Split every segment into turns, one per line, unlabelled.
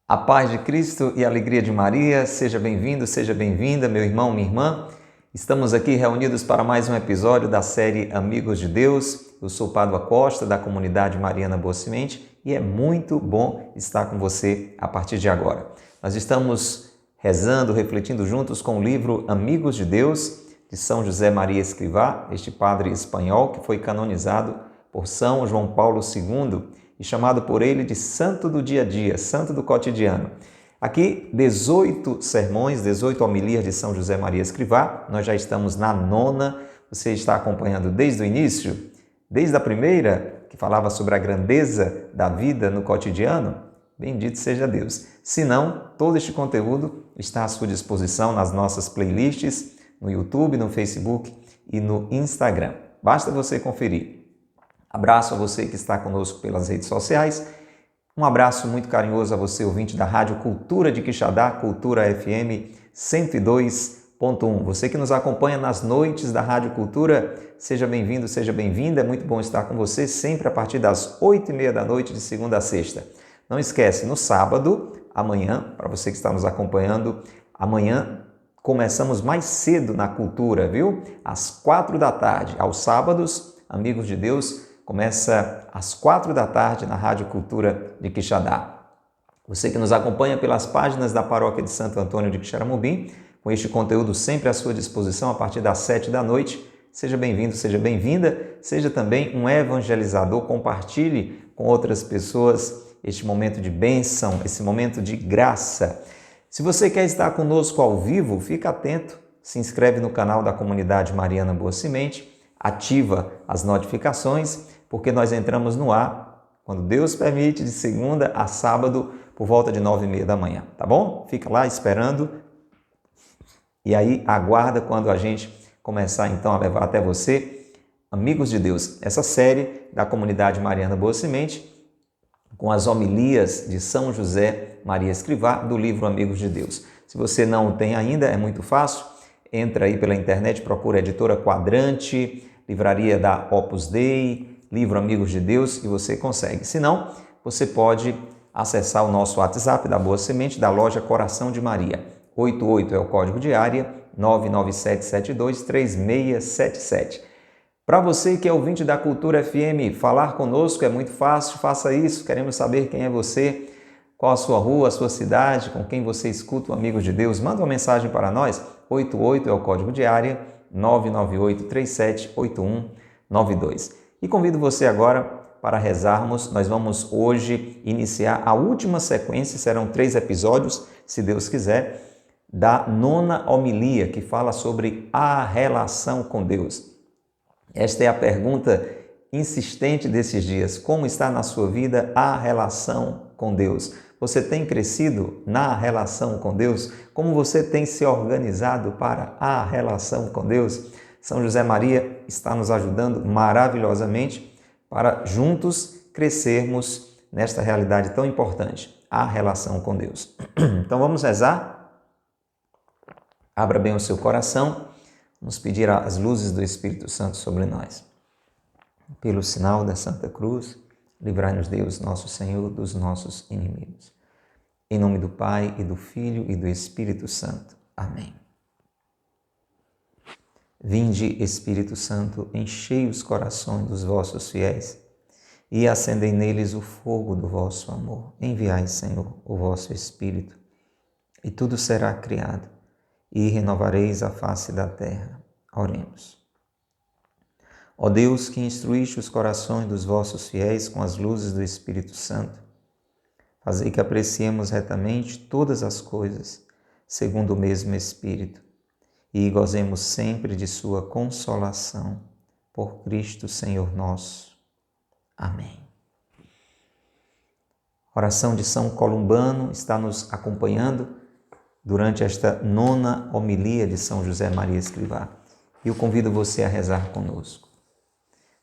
A paz de Cristo e a alegria de Maria, seja bem-vindo, seja bem-vinda, meu irmão, minha irmã. Estamos aqui reunidos para mais um episódio da série Amigos de Deus. Eu sou Pádua Costa, da comunidade Mariana Boa Semente, e é muito bom estar com você a partir de agora. Nós estamos rezando, refletindo juntos com o livro Amigos de Deus, de São José Maria Escrivá, este padre espanhol que foi canonizado por São João Paulo II, e chamado por ele de santo do dia a dia, santo do cotidiano. Aqui, 18 sermões, 18 homilias de São José Maria Escrivá. Nós já estamos na 9ª. Você está acompanhando desde o início? Desde a primeira, que falava sobre a grandeza da vida no cotidiano? Bendito seja Deus. Se não, todo este conteúdo está à sua disposição nas nossas playlists, no YouTube, no Facebook e no Instagram. Basta você conferir. Abraço a você que está conosco pelas redes sociais. Um abraço muito carinhoso a você, ouvinte da Rádio Cultura de Quixadá, Cultura FM 102.1. Você que nos acompanha nas noites da Rádio Cultura, seja bem-vindo, seja bem-vinda. É muito bom estar com você sempre a partir das 8h30 da noite, de segunda a sexta. Não esquece, no sábado, amanhã, para você que está nos acompanhando, amanhã começamos mais cedo na Cultura, viu? Às 4 da tarde. Aos sábados, Amigos de Deus, começa às 4 da tarde na Rádio Cultura de Quixadá. Você que nos acompanha pelas páginas da Paróquia de Santo Antônio de Quixaramubim, com este conteúdo sempre à sua disposição a partir das 7 da noite, seja bem-vindo, seja bem-vinda, seja também um evangelizador, compartilhe com outras pessoas este momento de bênção, esse momento de graça. Se você quer estar conosco ao vivo, fica atento, se inscreve no canal da comunidade Mariana Boa Semente, ativa as notificações, porque nós entramos no ar, quando Deus permite, de segunda a sábado, por volta de 9h30 da manhã, tá bom? Fica lá esperando e aí aguarda quando a gente começar então a levar até você, Amigos de Deus, essa série da comunidade Mariana Boa Semente, com as homilias de São José Maria Escrivá, do livro Amigos de Deus. Se você não tem ainda, é muito fácil, entra aí pela internet, procura a Editora Quadrante, Livraria da Opus Dei, Livro Amigos de Deus, e você consegue. Se não, você pode acessar o nosso WhatsApp da Boa Semente, da loja Coração de Maria. 88 é o código de área, 997723677. Para você que é ouvinte da Cultura FM, falar conosco é muito fácil, faça isso. Queremos saber quem é você, qual a sua rua, a sua cidade, com quem você escuta o Amigos de Deus. Manda uma mensagem para nós, 88 é o código de área, 998378192. E convido você agora para rezarmos. Nós vamos hoje iniciar a última sequência, serão 3 episódios, se Deus quiser, da 9ª homilia, que fala sobre a relação com Deus. Esta é a pergunta insistente desses dias. Como está na sua vida a relação com Deus? Você tem crescido na relação com Deus? Como você tem se organizado para a relação com Deus? São José Maria está nos ajudando maravilhosamente para juntos crescermos nesta realidade tão importante, a relação com Deus. Então vamos rezar? Abra bem o seu coração. Vamos pedir as luzes do Espírito Santo sobre nós. Pelo sinal da Santa Cruz, livrai-nos Deus, nosso Senhor, dos nossos inimigos. Em nome do Pai, e do Filho, e do Espírito Santo. Amém. Vinde, Espírito Santo, enchei os corações dos vossos fiéis e acendei neles o fogo do vosso amor. Enviai, Senhor, o vosso Espírito, e tudo será criado, e renovareis a face da terra. Oremos. Ó Deus, que instruíste os corações dos vossos fiéis com as luzes do Espírito Santo, fazei que apreciemos retamente todas as coisas, segundo o mesmo Espírito, e gozemos sempre de sua consolação. Por Cristo, Senhor nosso. Amém. A oração de São Columbano está nos acompanhando durante esta 9ª homilia de São José Maria Escrivá. E eu convido você a rezar conosco.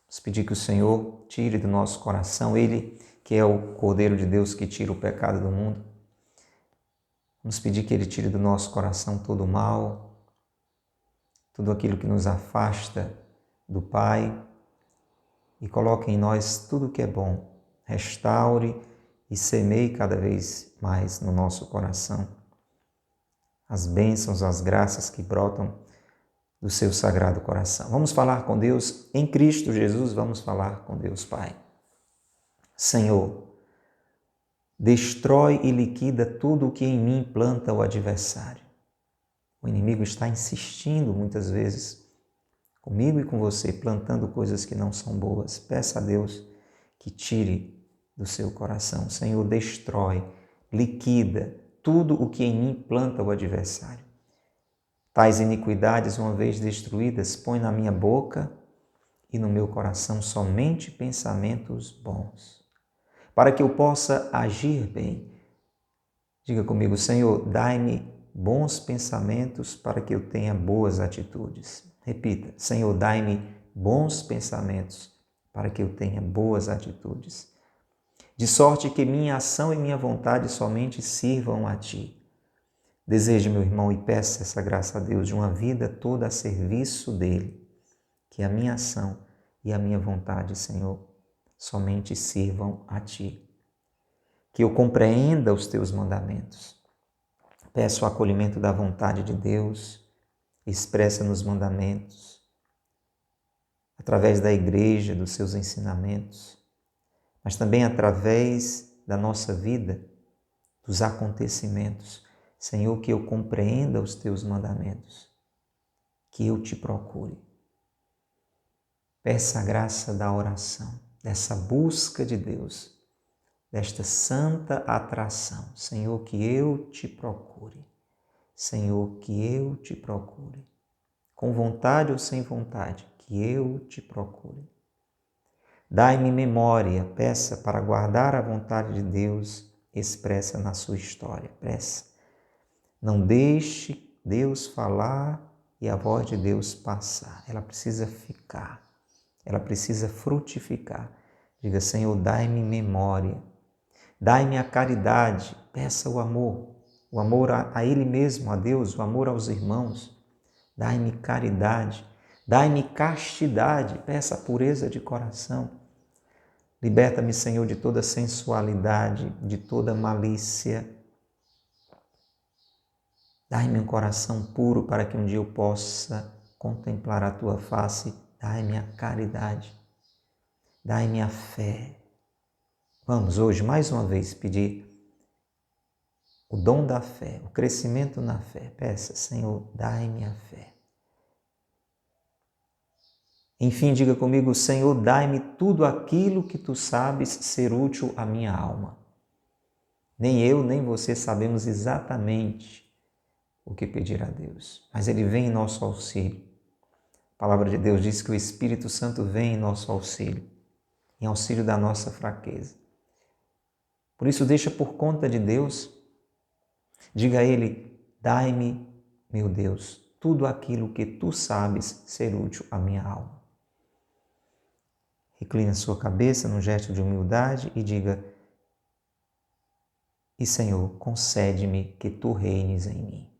Vamos pedir que o Senhor tire do nosso coração, Ele que é o Cordeiro de Deus que tira o pecado do mundo. Vamos pedir que Ele tire do nosso coração todo o mal, tudo aquilo que nos afasta do Pai, e coloque em nós tudo o que é bom. Restaure e semeie cada vez mais no nosso coração as bênçãos, as graças que brotam do seu sagrado coração. Vamos falar com Deus em Cristo Jesus, vamos falar com Deus Pai. Senhor, destrói e liquida tudo o que em mim planta o adversário. O inimigo está insistindo muitas vezes comigo e com você, plantando coisas que não são boas. Peça a Deus que tire do seu coração. Senhor, destrói, liquida tudo o que em mim planta o adversário. Tais iniquidades, uma vez destruídas, põe na minha boca e no meu coração somente pensamentos bons, para que eu possa agir bem. Diga comigo, Senhor, dai-me bons pensamentos para que eu tenha boas atitudes. Repita, Senhor, dai-me bons pensamentos para que eu tenha boas atitudes. De sorte que minha ação e minha vontade somente sirvam a Ti. Deseje, meu irmão, e peça essa graça a Deus de uma vida toda a serviço dEle. Que a minha ação e a minha vontade, Senhor, somente sirvam a Ti. Que eu compreenda os Teus mandamentos. Peço o acolhimento da vontade de Deus, expressa nos mandamentos, através da igreja, dos seus ensinamentos, mas também através da nossa vida, dos acontecimentos. Senhor, que eu compreenda os Teus mandamentos, que eu Te procure. Peça a graça da oração, dessa busca de Deus, desta santa atração. Senhor, que eu Te procure. Senhor, que eu Te procure. Com vontade ou sem vontade, que eu Te procure. Dai-me memória, peça para guardar a vontade de Deus expressa na sua história. Peça. Não deixe Deus falar e a voz de Deus passar. Ela precisa ficar. Ela precisa frutificar. Diga, Senhor, dai-me memória. Dai-me a caridade. Peça o amor a Ele mesmo, a Deus, o amor aos irmãos. Dai-me caridade. Dai-me castidade. Peça a pureza de coração. Liberta-me, Senhor, de toda sensualidade, de toda malícia. Dai-me um coração puro para que um dia eu possa contemplar a Tua face. Dai-me a caridade. Dai-me a fé. Vamos hoje, mais uma vez, pedir o dom da fé, o crescimento na fé. Peça, Senhor, dai-me a fé. Enfim, diga comigo, Senhor, dai-me tudo aquilo que Tu sabes ser útil à minha alma. Nem eu, nem você sabemos exatamente o que pedir a Deus, mas Ele vem em nosso auxílio. A palavra de Deus diz que o Espírito Santo vem em nosso auxílio, em auxílio da nossa fraqueza. Por isso, deixa por conta de Deus. Diga a Ele, dai-me, meu Deus, tudo aquilo que Tu sabes ser útil à minha alma. Recline a sua cabeça num gesto de humildade e diga, e Senhor, concede-me que Tu reines em mim.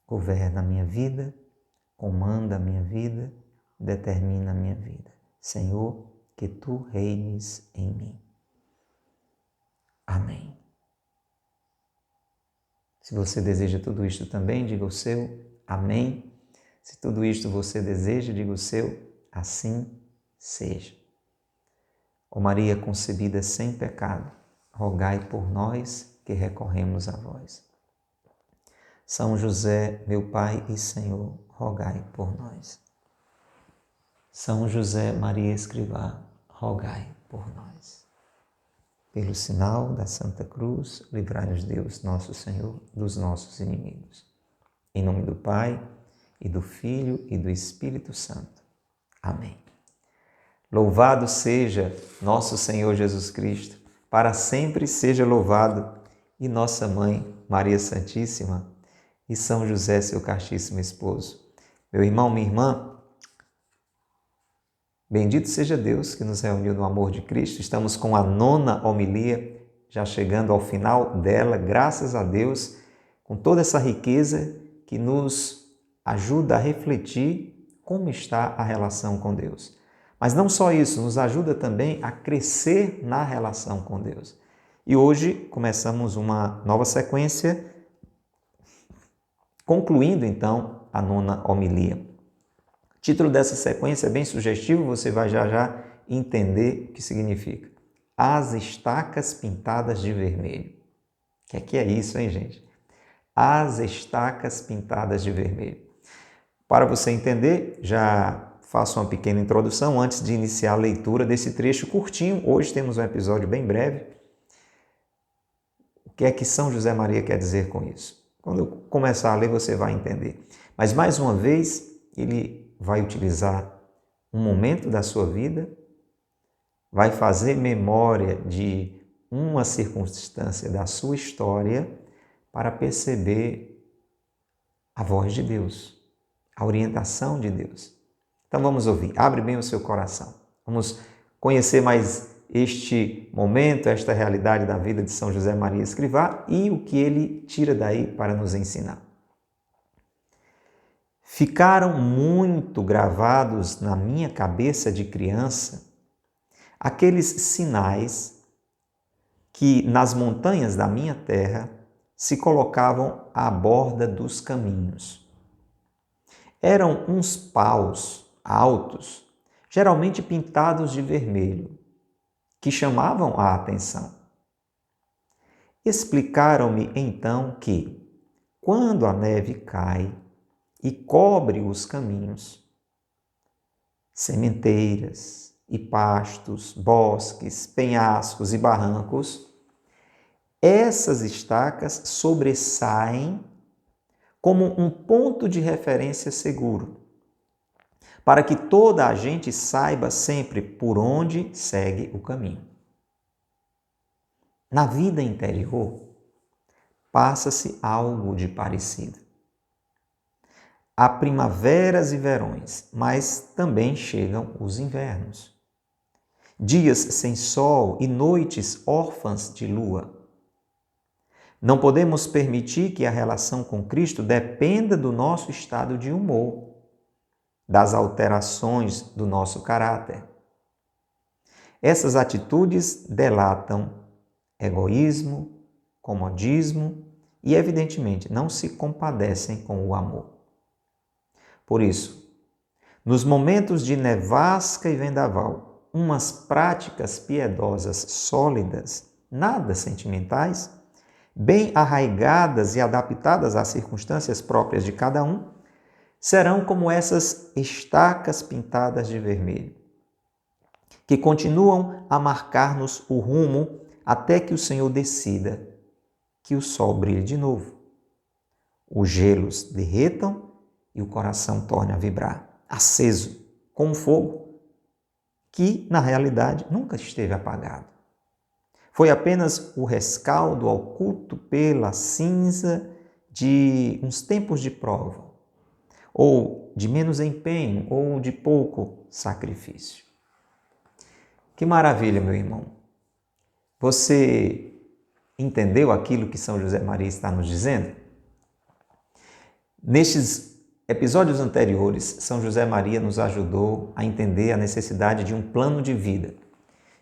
Governa a minha vida, comanda a minha vida, determina a minha vida. Senhor, que Tu reines em mim. Amém. Se você deseja tudo isto também, diga o seu amém. Se tudo isto você deseja, diga o seu assim seja. Ó Maria concebida sem pecado, rogai por nós que recorremos a vós. São José, meu Pai e Senhor, rogai por nós. São José Maria Escrivá, rogai por nós. Pelo sinal da Santa Cruz, livrai-nos Deus, nosso Senhor, dos nossos inimigos. Em nome do Pai, e do Filho, e do Espírito Santo. Amém. Louvado seja nosso Senhor Jesus Cristo, para sempre seja louvado, e nossa Mãe, Maria Santíssima, e São José, seu castíssimo esposo. Meu irmão, minha irmã, bendito seja Deus que nos reuniu no amor de Cristo. Estamos com a 9ª homilia, já chegando ao final dela, graças a Deus, com toda essa riqueza que nos ajuda a refletir como está a relação com Deus. Mas não só isso, nos ajuda também a crescer na relação com Deus. E hoje começamos uma nova sequência, concluindo então a 9ª homilia. O título dessa sequência é bem sugestivo, você vai já entender o que significa. As estacas pintadas de vermelho. O que é isso, hein, gente? As estacas pintadas de vermelho. Para você entender, já faço uma pequena introdução antes de iniciar a leitura desse trecho curtinho. Hoje temos um episódio bem breve. O que é que São José Maria quer dizer com isso? Quando eu começar a ler, você vai entender. Mas, mais uma vez, ele vai utilizar um momento da sua vida, vai fazer memória de uma circunstância da sua história para perceber a voz de Deus, a orientação de Deus. Então vamos ouvir, abre bem o seu coração. Vamos conhecer mais este momento, esta realidade da vida de São José Maria Escrivá e o que ele tira daí para nos ensinar. Ficaram muito gravados na minha cabeça de criança aqueles sinais que nas montanhas da minha terra se colocavam à borda dos caminhos. Eram uns paus altos, geralmente pintados de vermelho, que chamavam a atenção. Explicaram-me então que, quando a neve cai e cobre os caminhos, sementeiras e pastos, bosques, penhascos e barrancos, essas estacas sobressaem como um ponto de referência seguro, para que toda a gente saiba sempre por onde segue o caminho. Na vida interior, passa-se algo de parecido. Há primaveras e verões, mas também chegam os invernos. Dias sem sol e noites órfãs de lua. Não podemos permitir que a relação com Cristo dependa do nosso estado de humor, das alterações do nosso caráter. Essas atitudes delatam egoísmo, comodismo e, evidentemente, não se compadecem com o amor. Por isso, nos momentos de nevasca e vendaval, umas práticas piedosas sólidas, nada sentimentais, bem arraigadas e adaptadas às circunstâncias próprias de cada um, serão como essas estacas pintadas de vermelho, que continuam a marcar-nos o rumo até que o Senhor decida que o sol brilhe de novo, os gelos derretam e o coração torne a vibrar, aceso, com um fogo que, na realidade, nunca esteve apagado. Foi apenas o rescaldo oculto pela cinza de uns tempos de prova, ou de menos empenho, ou de pouco sacrifício. Que maravilha, meu irmão! Você entendeu aquilo que São José Maria está nos dizendo? Nestes episódios anteriores, São José Maria nos ajudou a entender a necessidade de um plano de vida,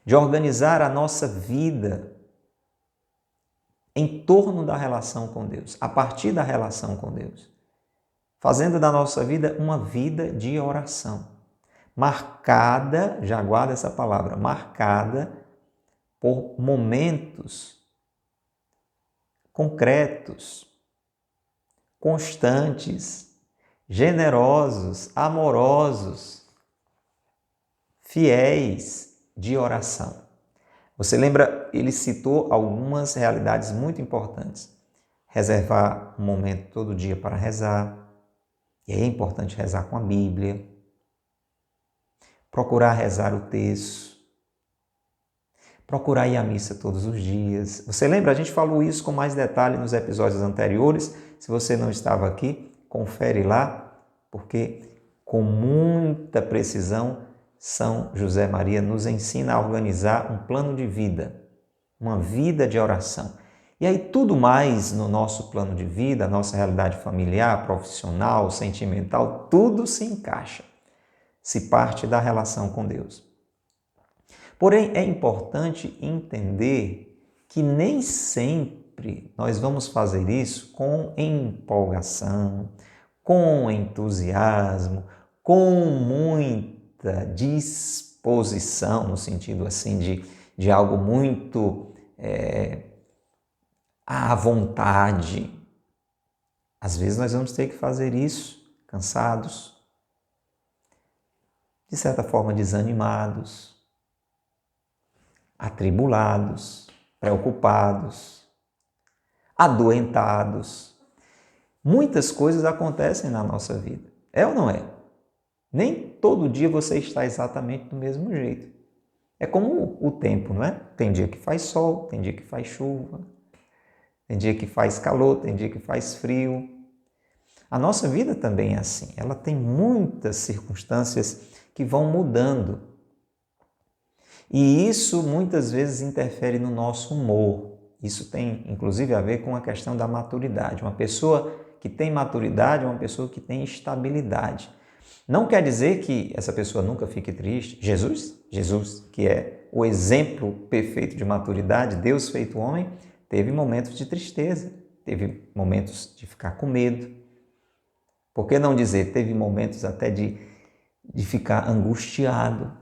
de organizar a nossa vida em torno da relação com Deus, a partir da relação com Deus, fazendo da nossa vida uma vida de oração, marcada, já guarda essa palavra, marcada por momentos concretos, constantes, generosos, amorosos, fiéis de oração. Você lembra, ele citou algumas realidades muito importantes. Reservar um momento todo dia para rezar. E é importante rezar com a Bíblia. Procurar rezar o terço. Procurar ir à missa todos os dias. Você lembra? A gente falou isso com mais detalhe nos episódios anteriores. Se você não estava aqui, confere lá, porque com muita precisão São José Maria nos ensina a organizar um plano de vida, uma vida de oração. E aí tudo mais no nosso plano de vida, a nossa realidade familiar, profissional, sentimental, tudo se encaixa. se parte da relação com Deus. Porém, é importante entender que nem sempre nós vamos fazer isso com empolgação, com entusiasmo, com muita disposição, no sentido assim de algo muito à vontade. Às vezes nós vamos ter que fazer isso cansados, de certa forma desanimados, atribulados, preocupados, adoentados. Muitas coisas acontecem na nossa vida. É ou não é? Nem todo dia você está exatamente do mesmo jeito. É como o tempo, não é? Tem dia que faz sol, tem dia que faz chuva, tem dia que faz calor, tem dia que faz frio. A nossa vida também é assim. Ela tem muitas circunstâncias que vão mudando. E isso muitas vezes interfere no nosso humor. Isso tem, inclusive, a ver com a questão da maturidade. Uma pessoa que tem maturidade é uma pessoa que tem estabilidade. Não quer dizer que essa pessoa nunca fique triste. Jesus, que é o exemplo perfeito de maturidade, Deus feito homem, teve momentos de tristeza, teve momentos de ficar com medo. Por que não dizer, teve momentos até de ficar angustiado.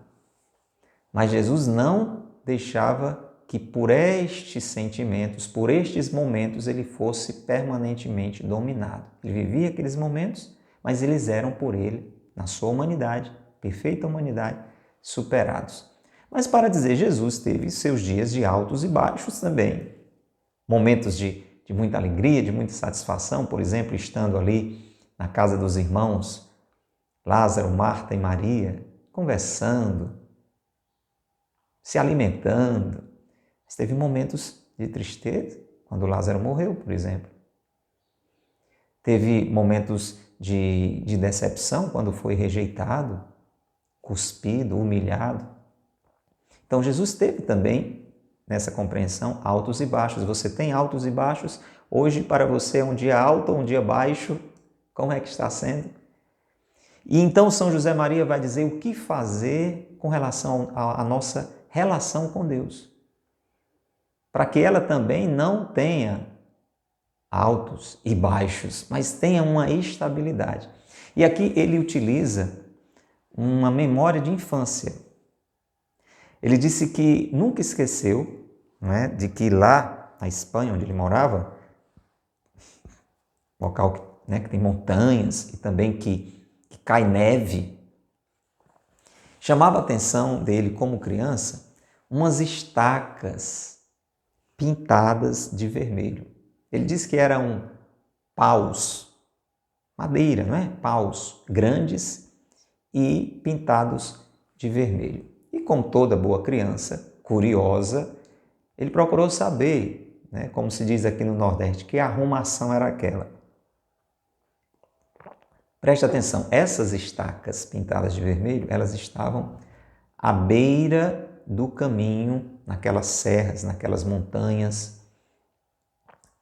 Mas Jesus não deixava que por estes sentimentos, por estes momentos, ele fosse permanentemente dominado. Ele vivia aqueles momentos, mas eles eram por ele, na sua humanidade, perfeita humanidade, superados. Mas para dizer, Jesus teve seus dias de altos e baixos também. Momentos de muita alegria, de muita satisfação, por exemplo, estando ali na casa dos irmãos, Lázaro, Marta e Maria, conversando, se alimentando. Mas teve momentos de tristeza, quando Lázaro morreu, por exemplo. Teve momentos de decepção, quando foi rejeitado, cuspido, humilhado. Então Jesus teve também, nessa compreensão, altos e baixos. Você tem altos e baixos. Hoje para você é um dia alto ou um dia baixo? Como é que está sendo? E então São José Maria vai dizer o que fazer com relação à nossa relação com Deus, para que ela também não tenha altos e baixos, mas tenha uma estabilidade. E aqui ele utiliza uma memória de infância. Ele disse que nunca esqueceu, de que lá na Espanha, onde ele morava, local que tem montanhas e também que cai neve, chamava a atenção dele como criança umas estacas pintadas de vermelho. Ele disse que eram paus, madeira, paus grandes e pintados de vermelho. E como toda boa criança, curiosa, ele procurou saber, como se diz aqui no Nordeste, que arrumação era aquela. Preste atenção, essas estacas pintadas de vermelho, elas estavam à beira do caminho, naquelas serras, naquelas montanhas,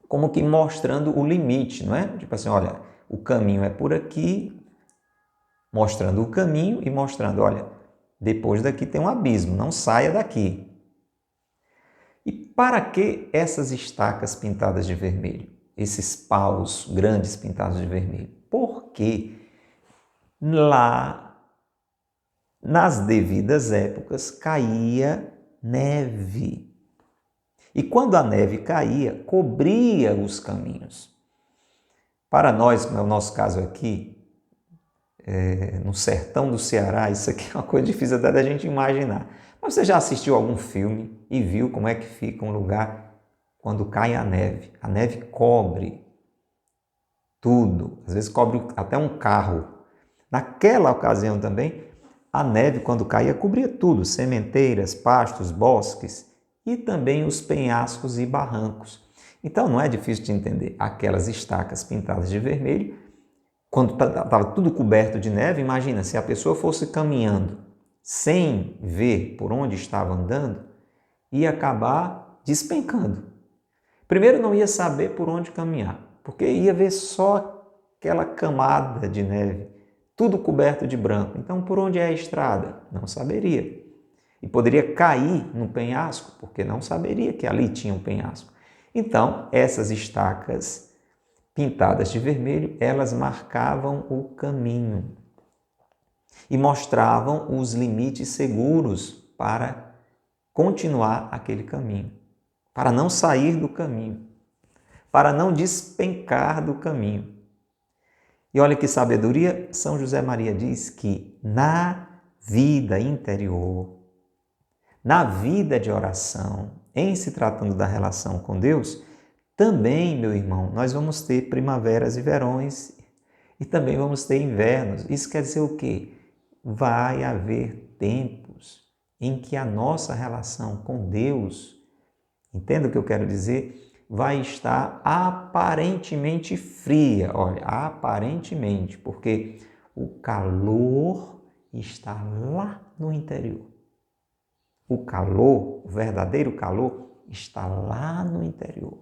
como que mostrando o limite, não é? Tipo assim, olha, o caminho é por aqui, mostrando o caminho e mostrando, olha, depois daqui tem um abismo, não saia daqui. E para que essas estacas pintadas de vermelho? Esses paus grandes pintados de vermelho? Porque lá, nas devidas épocas, caía neve. E quando a neve caía, cobria os caminhos. Para nós, como é o nosso caso aqui, no sertão do Ceará, isso aqui é uma coisa difícil até da gente imaginar. Mas você já assistiu algum filme e viu como é que fica um lugar quando cai a neve? A neve cobre tudo, às vezes cobre até um carro. Naquela ocasião também, a neve, quando caía, cobria tudo, sementeiras, pastos, bosques e também os penhascos e barrancos. Então não é difícil de entender. Aquelas estacas pintadas de vermelho, quando estava tudo coberto de neve, imagina, se a pessoa fosse caminhando sem ver por onde estava andando, ia acabar despencando. Primeiro não ia saber por onde caminhar, porque ia ver só aquela camada de neve tudo coberto de branco. Então, por onde é a estrada? Não saberia. E poderia cair no penhasco, porque não saberia que ali tinha um penhasco. Então, essas estacas pintadas de vermelho, elas marcavam o caminho e mostravam os limites seguros para continuar aquele caminho, para não sair do caminho, para não despencar do caminho. E olha que sabedoria, São José Maria diz que na vida interior, na vida de oração, em se tratando da relação com Deus, também, meu irmão, nós vamos ter primaveras e verões e também vamos ter invernos. Isso quer dizer o quê? Vai haver tempos em que a nossa relação com Deus, entenda o que eu quero dizer, vai estar aparentemente fria. Olha, aparentemente, porque o calor está lá no interior. O calor, o verdadeiro calor, está lá no interior.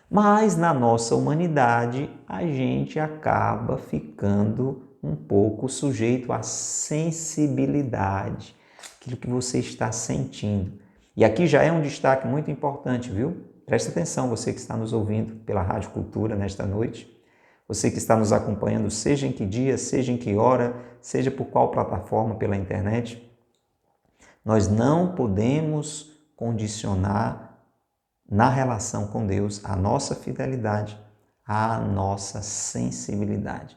Mas na nossa humanidade, a gente acaba ficando um pouco sujeito à sensibilidade, aquilo que você está sentindo. E aqui já é um destaque muito importante, viu? Presta atenção, você que está nos ouvindo pela Rádio Cultura nesta noite, você que está nos acompanhando, seja em que dia, seja em que hora, seja por qual plataforma pela internet, nós não podemos condicionar na relação com Deus a nossa fidelidade, a nossa sensibilidade.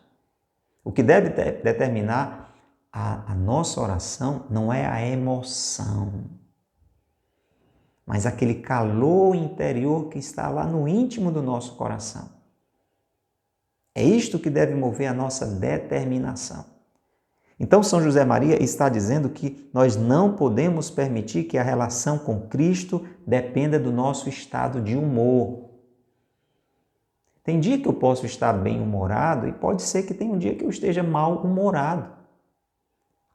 O que deve determinar a nossa oração não é a emoção, mas aquele calor interior que está lá no íntimo do nosso coração. É isto que deve mover a nossa determinação. Então, São José Maria está dizendo que nós não podemos permitir que a relação com Cristo dependa do nosso estado de humor. Tem dia que eu posso estar bem-humorado e pode ser que tenha um dia que eu esteja mal-humorado.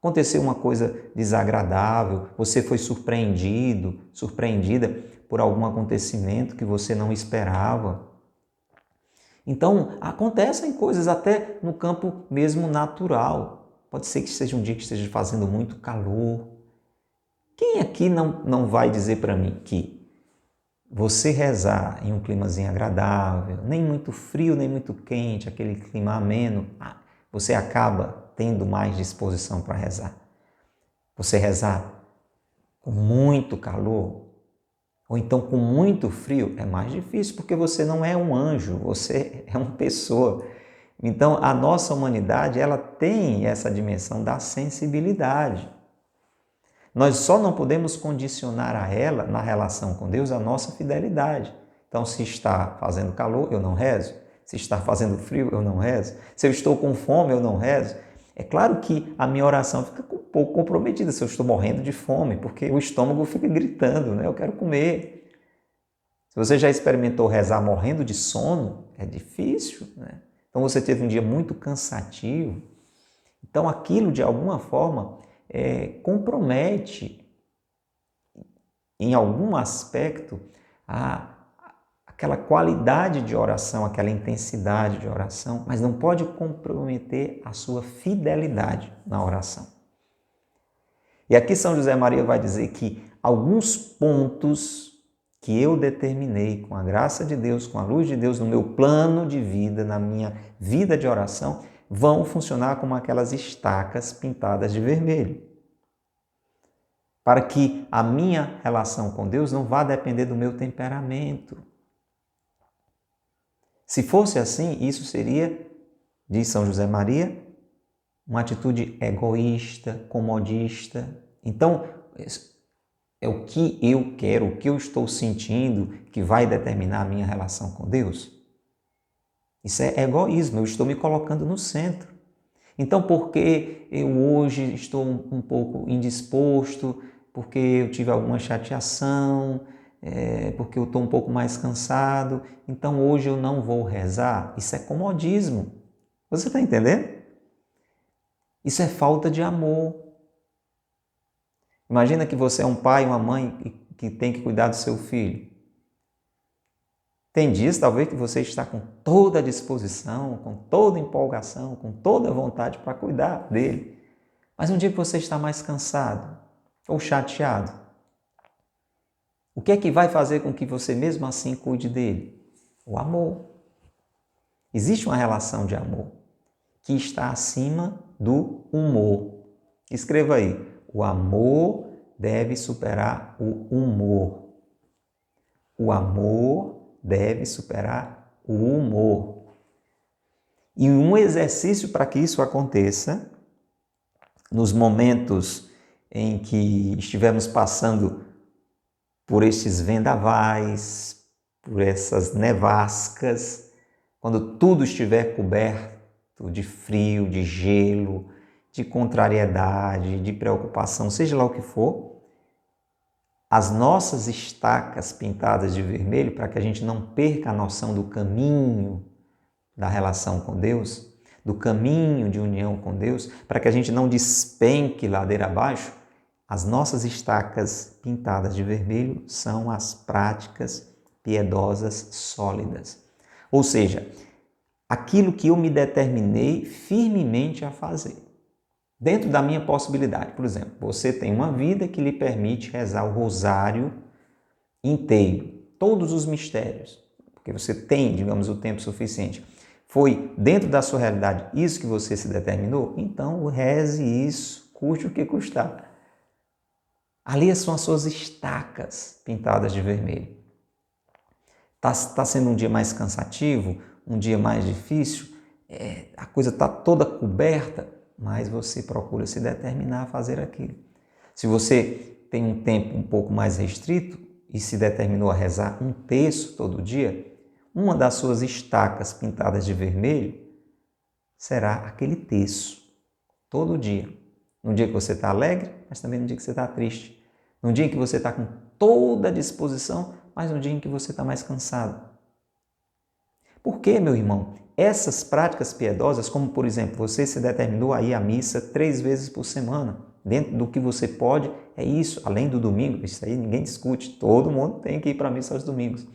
Aconteceu uma coisa desagradável, você foi surpreendida por algum acontecimento que você não esperava. Então, acontecem coisas até no campo mesmo natural. Pode ser que seja um dia que esteja fazendo muito calor. Quem aqui não vai dizer para mim que você rezar em um climazinho agradável, nem muito frio, nem muito quente, aquele clima ameno, você acaba tendo mais disposição para rezar. Você rezar com muito calor, ou então com muito frio, é mais difícil, porque você não é um anjo, você é uma pessoa. Então, a nossa humanidade, ela tem essa dimensão da sensibilidade. Nós só não podemos condicionar a ela, na relação com Deus, a nossa fidelidade. Então, se está fazendo calor, eu não rezo. Se está fazendo frio, eu não rezo. Se eu estou com fome, eu não rezo. É claro que a minha oração fica um pouco comprometida se eu estou morrendo de fome, porque o estômago fica gritando, né? Eu quero comer. Se você já experimentou rezar morrendo de sono, é difícil, né? Então você teve um dia muito cansativo. Então aquilo, de alguma forma, compromete, em algum aspecto, aquela qualidade de oração, aquela intensidade de oração, mas não pode comprometer a sua fidelidade na oração. E aqui São José Maria vai dizer que alguns pontos que eu determinei com a graça de Deus, com a luz de Deus, no meu plano de vida, na minha vida de oração, vão funcionar como aquelas estacas pintadas de vermelho. Para que a minha relação com Deus não vá depender do meu temperamento. Se fosse assim, isso seria, diz São José Maria, uma atitude egoísta, comodista. Então, é o que eu quero, o que eu estou sentindo que vai determinar a minha relação com Deus. Isso é egoísmo, eu estou me colocando no centro. Então, porque eu hoje estou um pouco indisposto, porque eu tive alguma chateação, porque eu estou um pouco mais cansado, então hoje eu não vou rezar. Isso é comodismo. Você está entendendo? Isso é falta de amor. Imagina que você é um pai, uma mãe que tem que cuidar do seu filho. Tem dias, talvez, que você está com toda a disposição, com toda a empolgação, com toda a vontade para cuidar dele. Mas um dia que você está mais cansado ou chateado, o que é que vai fazer com que você mesmo assim cuide dele? O amor. Existe uma relação de amor que está acima do humor. Escreva aí, o amor deve superar o humor. O amor deve superar o humor. E um exercício para que isso aconteça, nos momentos em que estivermos passando por estes vendavais, por essas nevascas, quando tudo estiver coberto de frio, de gelo, de contrariedade, de preocupação, seja lá o que for, as nossas estacas pintadas de vermelho, para que a gente não perca a noção do caminho da relação com Deus, do caminho de união com Deus, para que a gente não despenque ladeira abaixo, as nossas estacas pintadas de vermelho são as práticas piedosas sólidas. Ou seja, aquilo que eu me determinei firmemente a fazer. Dentro da minha possibilidade. Por exemplo, você tem uma vida que lhe permite rezar o rosário inteiro, todos os mistérios, porque você tem, digamos, o tempo suficiente. Foi dentro da sua realidade isso que você se determinou? Então reze isso, custe o que custar. Ali são as suas estacas pintadas de vermelho. Está sendo um dia mais cansativo, um dia mais difícil, a coisa está toda coberta, mas você procura se determinar a fazer aquilo. Se você tem um tempo um pouco mais restrito e se determinou a rezar um terço todo dia, uma das suas estacas pintadas de vermelho será aquele terço, todo dia. No dia que você está alegre, mas também no dia que você está triste. No dia em que você está com toda a disposição, mas no dia em que você está mais cansado. Por quê, meu irmão? Essas práticas piedosas, como por exemplo, você se determinou a ir à missa 3 vezes por semana, dentro do que você pode, é isso, além do domingo, isso aí ninguém discute, todo mundo tem que ir para a missa aos domingos.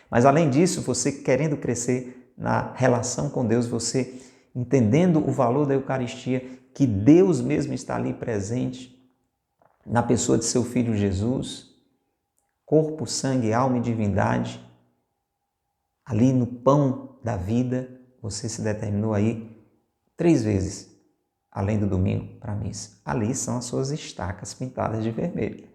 Mas além disso, você querendo crescer na relação com Deus, você entendendo o valor da Eucaristia, que Deus mesmo está ali presente na pessoa de seu Filho Jesus, corpo, sangue, alma e divindade, ali no pão da vida, você se determinou aí 3 vezes, além do domingo, para a missa. Ali são as suas estacas pintadas de vermelho.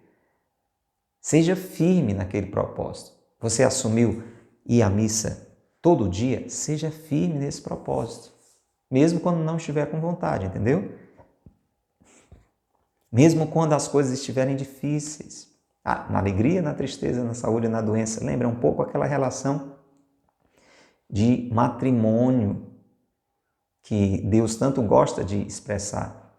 Seja firme naquele propósito. Você assumiu ir à missa todo dia? Seja firme nesse propósito. Mesmo quando não estiver com vontade, entendeu? Mesmo quando as coisas estiverem difíceis. Na alegria, na tristeza, na saúde e na doença. Lembra um pouco aquela relação de matrimônio que Deus tanto gosta de expressar.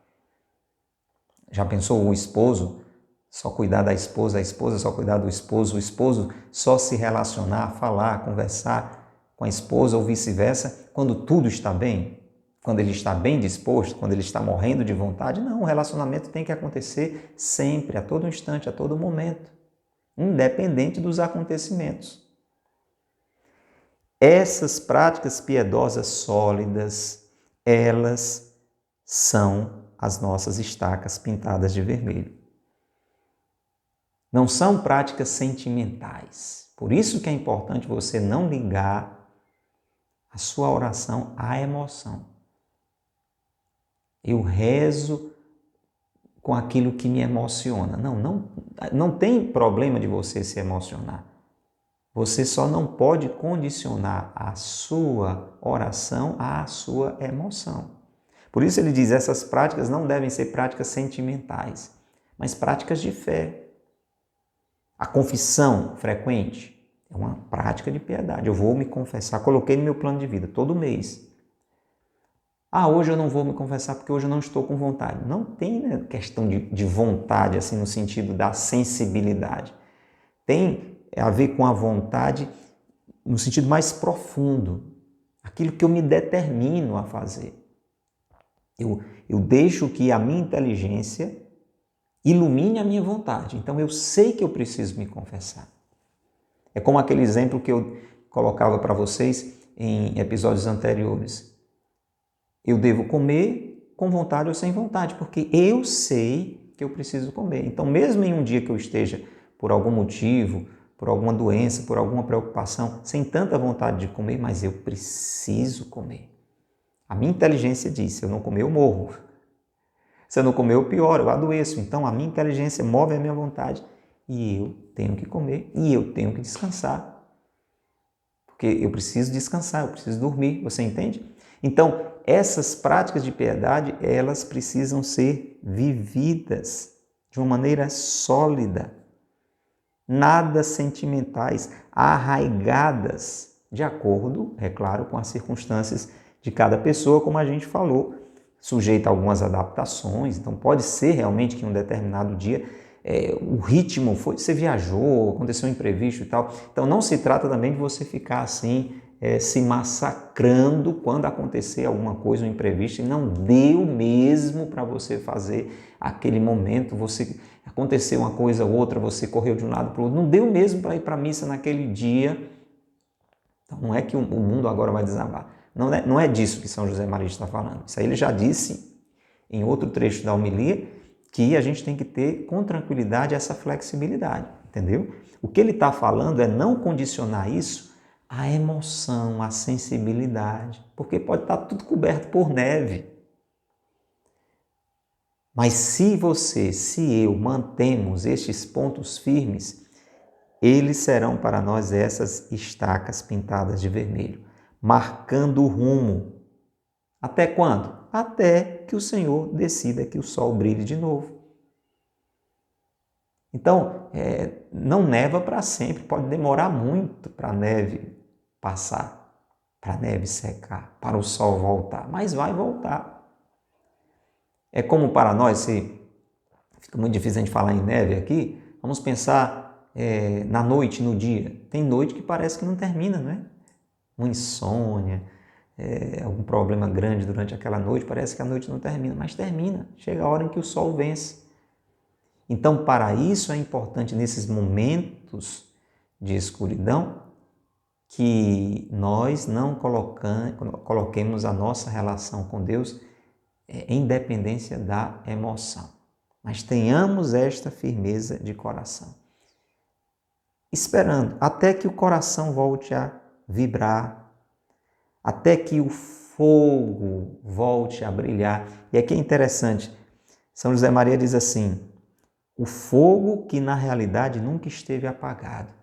Já pensou o esposo só cuidar da esposa, a esposa só cuidar do esposo, o esposo só se relacionar, falar, conversar com a esposa ou vice-versa quando tudo está bem? Quando ele está bem disposto, quando ele está morrendo de vontade? Não, o relacionamento tem que acontecer sempre, a todo instante, a todo momento, independente dos acontecimentos. Essas práticas piedosas sólidas, elas são as nossas estacas pintadas de vermelho. Não são práticas sentimentais. Por isso que é importante você não ligar a sua oração à emoção. Eu rezo com aquilo que me emociona. Não tem problema de você se emocionar. Você só não pode condicionar a sua oração à sua emoção. Por isso ele diz, essas práticas não devem ser práticas sentimentais, mas práticas de fé. A confissão frequente é uma prática de piedade. Eu vou me confessar, coloquei no meu plano de vida todo mês. Hoje eu não vou me confessar porque hoje eu não estou com vontade. Não tem questão de vontade, assim, no sentido da sensibilidade. Tem a ver com a vontade no sentido mais profundo. Aquilo que eu me determino a fazer. Eu deixo que a minha inteligência ilumine a minha vontade. Então eu sei que eu preciso me confessar. É como aquele exemplo que colocava para vocês em episódios anteriores. Eu devo comer com vontade ou sem vontade, porque eu sei que eu preciso comer. Então, mesmo em um dia que eu esteja, por algum motivo, por alguma doença, por alguma preocupação, sem tanta vontade de comer, mas eu preciso comer. A minha inteligência diz, se eu não comer, eu morro. Se eu não comer, eu pioro, eu adoeço. Então, a minha inteligência move a minha vontade e eu tenho que comer e eu tenho que descansar. Porque eu preciso descansar, eu preciso dormir, você entende? Então, essas práticas de piedade, elas precisam ser vividas de uma maneira sólida, nada sentimentais, arraigadas, de acordo, é claro, com as circunstâncias de cada pessoa, como a gente falou, sujeita a algumas adaptações. Então, pode ser realmente que em um determinado dia o ritmo foi, você viajou, aconteceu um imprevisto e tal. Então, não se trata também de você ficar assim, se massacrando quando acontecer alguma coisa, um imprevisto, e não deu mesmo para você fazer aquele momento, aconteceu uma coisa ou outra, você correu de um lado para o outro, não deu mesmo para ir para a missa naquele dia. Então, não é que o mundo agora vai desabar. Não é disso que São José Maria está falando. Isso aí ele já disse em outro trecho da homilia, que a gente tem que ter com tranquilidade essa flexibilidade, entendeu? O que ele está falando é não condicionar isso à emoção, à sensibilidade, porque pode estar tudo coberto por neve. Mas se eu mantemos estes pontos firmes, eles serão para nós essas estacas pintadas de vermelho, marcando o rumo. Até quando? Até que o Senhor decida que o sol brilhe de novo. Então, não neva para sempre, pode demorar muito para a neve passar, para a neve secar, para o sol voltar, mas vai voltar. É como para nós, se fica muito difícil a gente falar em neve aqui, vamos pensar na noite, no dia. Tem noite que parece que não termina, não é? Uma insônia, algum problema grande durante aquela noite, parece que a noite não termina, mas termina, chega a hora em que o sol vence. Então, para isso é importante, nesses momentos de escuridão, que nós não coloquemos a nossa relação com Deus em dependência da emoção, mas tenhamos esta firmeza de coração, esperando até que o coração volte a vibrar, até que o fogo volte a brilhar. E aqui é interessante, São José Maria diz assim: o fogo que na realidade nunca esteve apagado.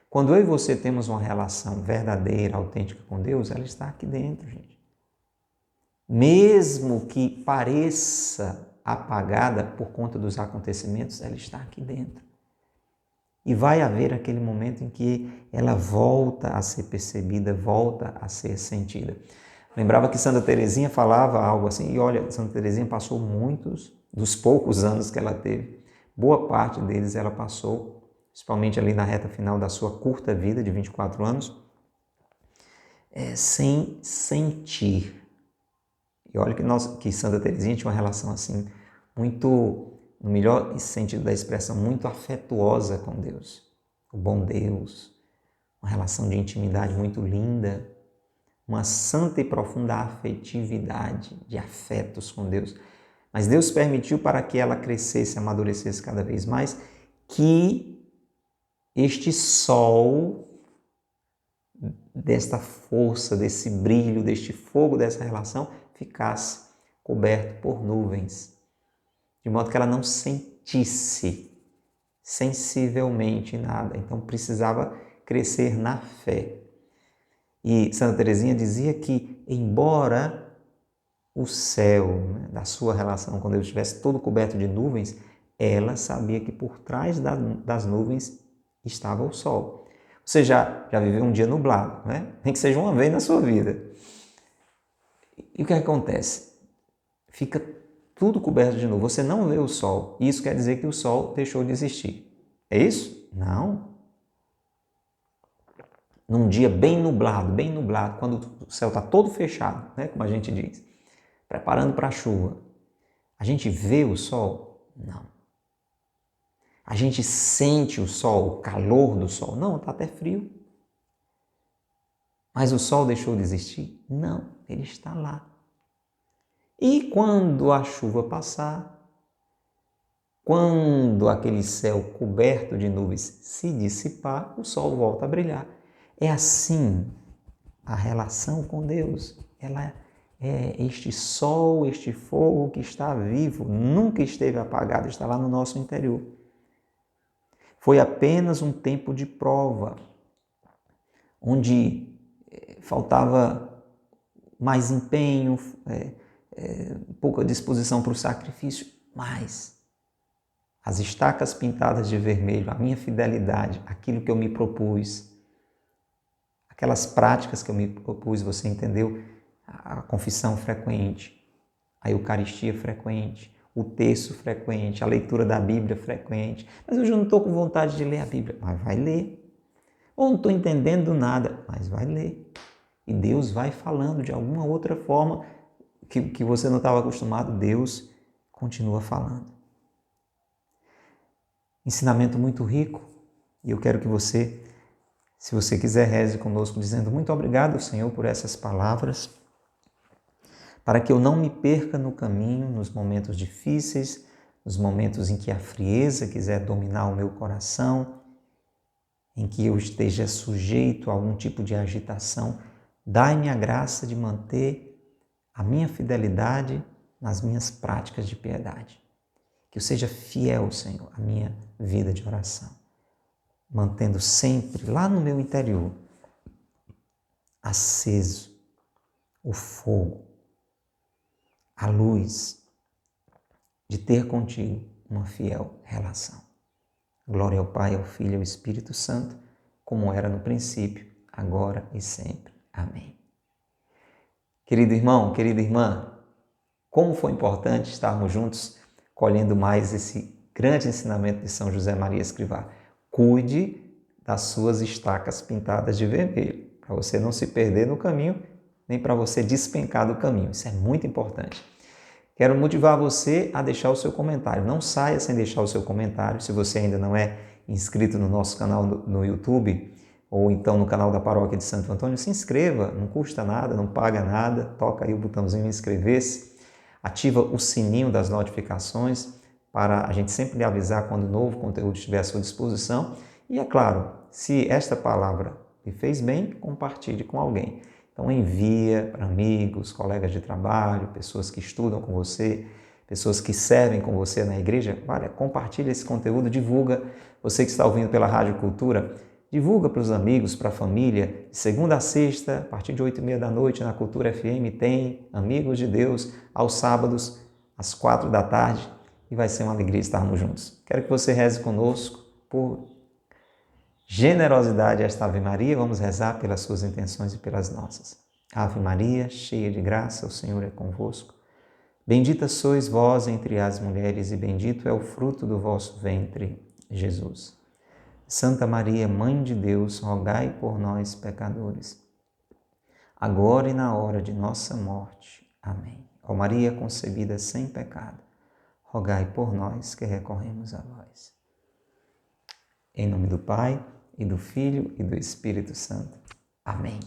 Quando eu e você temos uma relação verdadeira, autêntica com Deus, ela está aqui dentro, gente. Mesmo que pareça apagada por conta dos acontecimentos, ela está aqui dentro. E vai haver aquele momento em que ela volta a ser percebida, volta a ser sentida. Lembrava que Santa Teresinha falava algo assim, e olha, Santa Teresinha passou muitos dos poucos anos que ela teve, boa parte deles ela passou, principalmente ali na reta final da sua curta vida de 24 anos, sem sentir. E olha que Santa Teresinha tinha uma relação assim, muito, no melhor sentido da expressão, muito afetuosa com Deus. O bom Deus, uma relação de intimidade muito linda, uma santa e profunda afetividade de afetos com Deus. Mas Deus permitiu, para que ela crescesse, amadurecesse cada vez mais, que este sol desta força, desse brilho, deste fogo, dessa relação, ficasse coberto por nuvens, de modo que ela não sentisse sensivelmente nada. Então precisava crescer na fé. E Santa Teresinha dizia que, embora o céu, da sua relação com Deus estivesse todo coberto de nuvens, ela sabia que por trás das nuvens estava o sol. Você já viveu um dia nublado, né? Nem que seja uma vez na sua vida. E o que acontece? Fica tudo coberto de nuvens. Você não vê o sol. Isso quer dizer que o sol deixou de existir. É isso? Não. Num dia bem nublado, quando o céu está todo fechado, né? Como a gente diz, preparando para a chuva, a gente vê o sol? Não. A gente sente o sol, o calor do sol? Não, está até frio. Mas o sol deixou de existir? Não, ele está lá. E quando a chuva passar, quando aquele céu coberto de nuvens se dissipar, o sol volta a brilhar. É assim a relação com Deus. Ela é este sol, este fogo que está vivo, nunca esteve apagado, está lá no nosso interior. Foi apenas um tempo de prova, onde faltava mais empenho, pouca disposição para o sacrifício, mas as estacas pintadas de vermelho, a minha fidelidade, aquilo que eu me propus, aquelas práticas que eu me propus, você entendeu? A confissão frequente, a Eucaristia frequente, o terço frequente, a leitura da Bíblia frequente. Mas hoje eu não estou com vontade de ler a Bíblia. Mas vai ler. Ou não estou entendendo nada. Mas vai ler. E Deus vai falando de alguma outra forma que você não estava acostumado. Deus continua falando. Ensinamento muito rico. E eu quero que você, se você quiser, reze conosco dizendo muito obrigado, Senhor, por essas palavras, para que eu não me perca no caminho, nos momentos difíceis, nos momentos em que a frieza quiser dominar o meu coração, em que eu esteja sujeito a algum tipo de agitação. Dai-me a graça de manter a minha fidelidade nas minhas práticas de piedade. Que eu seja fiel, Senhor, à minha vida de oração, mantendo sempre lá no meu interior aceso o fogo, a luz de ter contigo uma fiel relação. Glória ao Pai, ao Filho e ao Espírito Santo, como era no princípio, agora e sempre. Amém. Querido irmão, querida irmã, como foi importante estarmos juntos colhendo mais esse grande ensinamento de São José Maria Escrivá. Cuide das suas estacas pintadas de vermelho, para você não se perder no caminho, nem para você despencar do caminho. Isso é muito importante. Quero motivar você a deixar o seu comentário. Não saia sem deixar o seu comentário. Se você ainda não é inscrito no nosso canal no YouTube ou então no canal da Paróquia de Santo Antônio, se inscreva. Não custa nada, não paga nada. Toca aí o botãozinho inscrever-se. Ativa o sininho das notificações para a gente sempre lhe avisar quando o novo conteúdo estiver à sua disposição. E é claro, se esta palavra lhe fez bem, compartilhe com alguém. Então envia para amigos, colegas de trabalho, pessoas que estudam com você, pessoas que servem com você na igreja. Olha, compartilha esse conteúdo, divulga. Você que está ouvindo pela Rádio Cultura, divulga para os amigos, para a família. De segunda a sexta, a partir de 8h30 da noite, na Cultura FM, tem Amigos de Deus, aos sábados, às 4 da tarde. E vai ser uma alegria estarmos juntos. Quero que você reze conosco por generosidade a esta Ave Maria. Vamos rezar pelas suas intenções e pelas nossas. Ave Maria, cheia de graça, o Senhor é convosco. Bendita sois vós entre as mulheres e bendito é o fruto do vosso ventre, Jesus. Santa Maria, Mãe de Deus, rogai por nós, pecadores, agora e na hora de nossa morte. Amém. Ó Maria concebida sem pecado, rogai por nós que recorremos a vós. Em nome do Pai, e do Filho, e do Espírito Santo. Amém.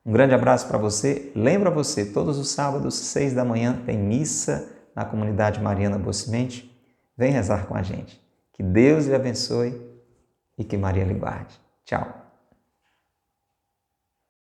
Um grande abraço para você. Lembra você, todos os sábados, 6 da manhã, tem missa na comunidade Mariana Boa Semente. Vem rezar com a gente. Que Deus lhe abençoe e que Maria lhe guarde. Tchau.